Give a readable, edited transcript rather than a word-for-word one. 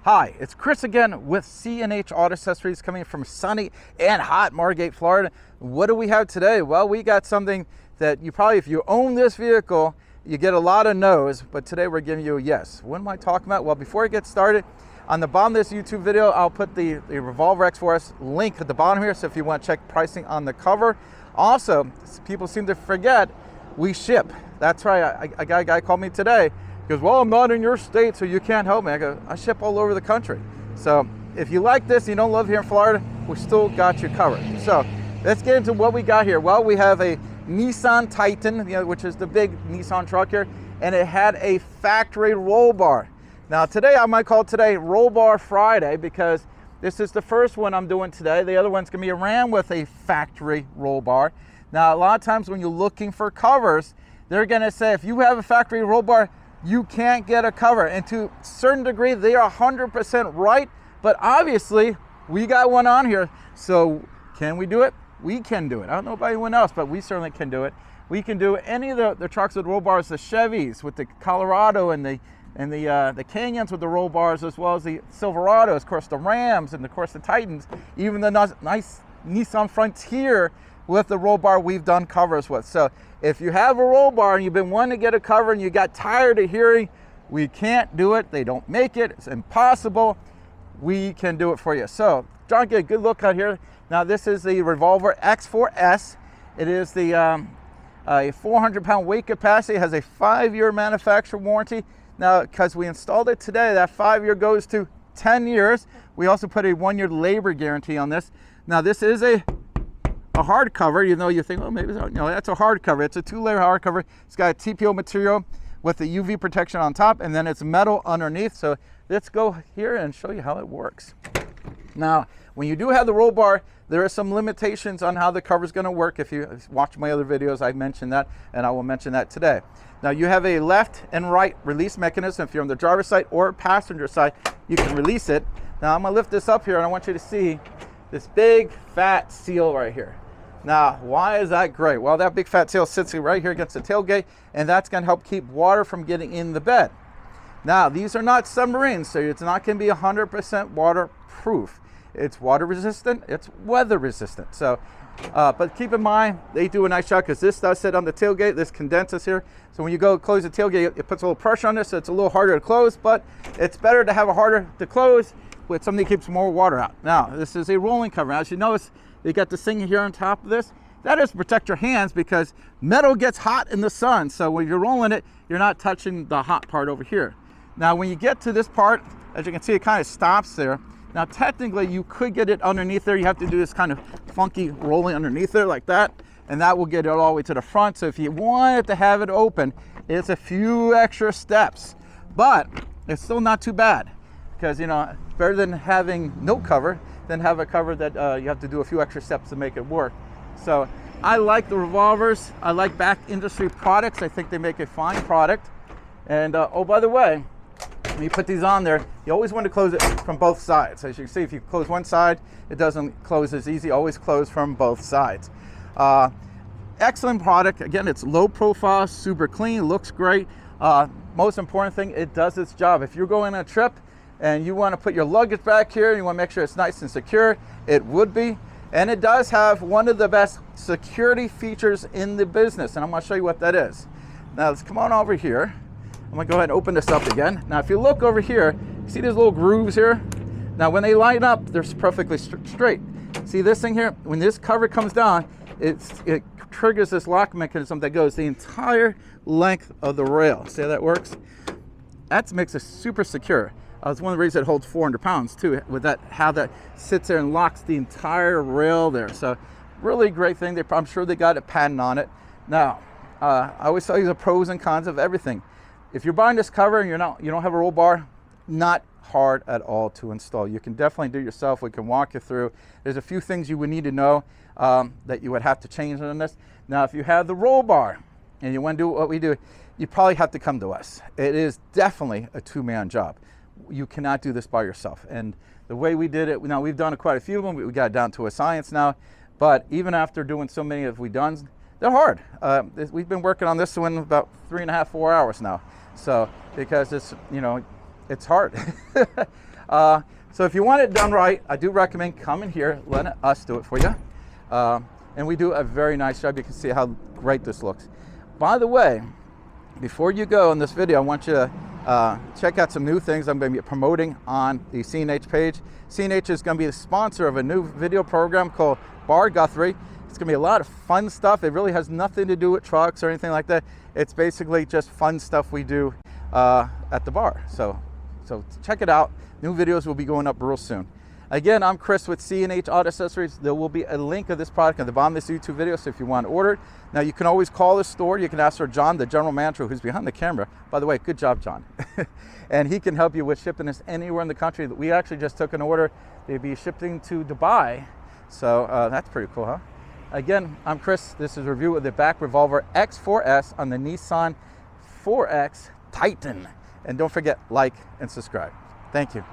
Hi, it's Chris again with C&H Auto Accessories, coming from sunny and hot Margate, Florida. What do we have today? Well, we got something that you probably, if you own this vehicle, you get a lot of no's, but today we're giving you a yes. What am I talking about? Well, before I get started, on the bottom of this YouTube video, I'll put the Revolver X4S link at the bottom here, so if you want to check pricing on the cover. Also, people seem to forget, we ship. That's right, a guy called me today. He goes, well, I'm not in your state, so you can't help me. I go, I ship all over the country. So if you like this, you don't live here in Florida, we still got you covered. So let's get into what we got here. Well, we have a Nissan Titan, which is the big Nissan truck here, and it had a factory roll bar. Now today, I might call today Roll Bar Friday, because this is the first one I'm doing today. The other one's gonna be a Ram with a factory roll bar. Now, a lot of times when you're looking for covers, they're gonna say, if you have a factory roll bar, you can't get a cover. And to a certain degree, they are 100% right, but obviously we got one on here. So can we do it? We can do it. I don't know about anyone else, but we certainly can do it. We can do any of the trucks with roll bars, the Chevys with the Colorado and the Canyons with the roll bars, as well as the Silverados, of course the Rams, and of course the Titans, even the nice Nissan Frontier with the roll bar we've done covers with. So if you have a roll bar and you've been wanting to get a cover and you got tired of hearing, we can't do it, they don't make it, it's impossible, we can do it for you. So John, get a good look out here. Now this is the Revolver X4S. It is the a 400-pound weight capacity, has a 5-year manufacturer warranty. Now, because we installed it today, that 5-year goes to 10 years. We also put a 1-year labor guarantee on this. Now this is a hard cover. You know, you think, oh, maybe that's a hard cover. It's a 2-layer hard cover. It's got a TPO material with the UV protection on top, and then it's metal underneath. So let's go here and show you how it works. Now, when you do have the roll bar, there are some limitations on how the cover is going to work. If you watch my other videos, I mentioned that, and I will mention that today. Now, you have a left and right release mechanism. If you're on the driver's side or passenger side, you can release it. Now, I'm going to lift this up here, and I want you to see this big fat seal right here. Now, why is that great? Well, that big fat seal sits right here against the tailgate, and that's going to help keep water from getting in the bed. Now, these are not submarines, so it's not going to be 100% waterproof. It's water resistant, it's weather resistant. So, but keep in mind, they do a nice job, because this does sit on the tailgate, this condenses here. So when you go close the tailgate, it puts a little pressure on this, so it's a little harder to close, but it's better to have a harder to close with something that keeps more water out. Now, this is a rolling cover. As you notice, you got this thing here on top of this. That is to protect your hands, because metal gets hot in the sun. So when you're rolling it, you're not touching the hot part over here. Now, when you get to this part, as you can see, it kind of stops there. Now, technically, you could get it underneath there. You have to do this kind of funky rolling underneath there like that, and that will get it all the way to the front. So if you wanted to have it open, it's a few extra steps, but it's still not too bad, because, you know, better than having no cover than have a cover that you have to do a few extra steps to make it work. So I like the Revolvers. I like Bak Industry products. I think they make a fine product. And oh, by the way, when you put these on there, you always want to close it from both sides. As you can see, if you close one side, it doesn't close as easy. Always close from both sides. Excellent product. Again, it's low profile, super clean, looks great. Most important thing, it does its job. If you're going on a trip and you want to put your luggage back here, you want to make sure it's nice and secure, it would be. And it does have one of the best security features in the business, and I'm going to show you what that is. Now, let's come on over here. I'm going to go ahead and open this up again. Now, if you look over here, you see these little grooves here? Now, when they line up, they're perfectly straight. See this thing here? When this cover comes down, it triggers this lock mechanism that goes the entire length of the rail. See how that works? That makes it super secure. It's one of the reasons it holds 400 pounds too, with that, how that sits there and locks the entire rail there. So really great thing. I'm sure they got a patent on it. Now, I always tell you the pros and cons of everything. If you're buying this cover and you don't have a roll bar, not hard at all to install. You can definitely do it yourself. We can walk you through. There's a few things you would need to know that you would have to change on this. Now, if you have the roll bar and you want to do what we do, you probably have to come to us. It is definitely a two-man job. You cannot do this by yourself. And the way we did it, now we've done quite a few of them. We got it down to a science now. But even after doing so many as we've done, they're hard. We've been working on this one about 3.5, 4 hours now. So because it's, you know, it's hard. So if you want it done right, I do recommend coming here, letting us do it for you. And we do a very nice job. You can see how great this looks. By the way, before you go in this video, I want you to check out some new things I'm going to be promoting on the C&H page. C&H is going to be the sponsor of a new video program called Bar Guthrie. It's going to be a lot of fun stuff. It really has nothing to do with trucks or anything like that. It's basically just fun stuff we do at the bar. So check it out. New videos will be going up real soon. Again, I'm Chris with C&H Auto Accessories. There will be a link of this product at the bottom of this YouTube video, so if you want to order it. Now, you can always call the store. You can ask for John, the general manager, who's behind the camera. By the way, good job, John. And he can help you with shipping this anywhere in the country. We actually just took an order. They'd be shipping to Dubai. So that's pretty cool, huh? Again, I'm Chris. This is a review of the Bak Revolver X4S on the Nissan 4X Titan. And don't forget, like and subscribe. Thank you.